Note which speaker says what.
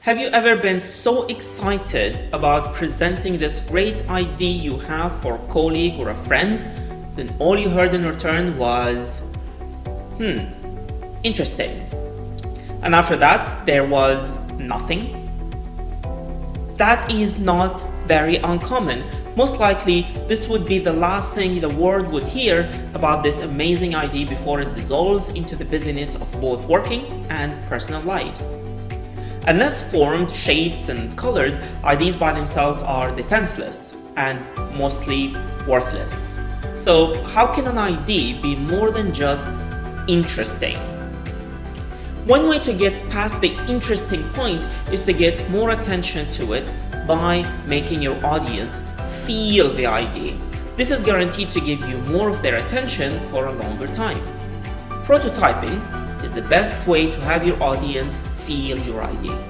Speaker 1: Have you ever been so excited about presenting this great idea you have for a colleague or a friend, then all you heard in return was, interesting. And after that, there was nothing? That is not very uncommon. Most likely, this would be the last thing the world would hear about this amazing idea before it dissolves into the busyness of both working and personal lives. Unless formed, shaped, and colored, ideas by themselves are defenseless and mostly worthless. So how can an idea be more than just interesting? One way to get past the interesting point is to get more attention to it by making your audience feel the idea. This is guaranteed to give you more of their attention for a longer time. Prototyping is the best way to have your audience feel your idea.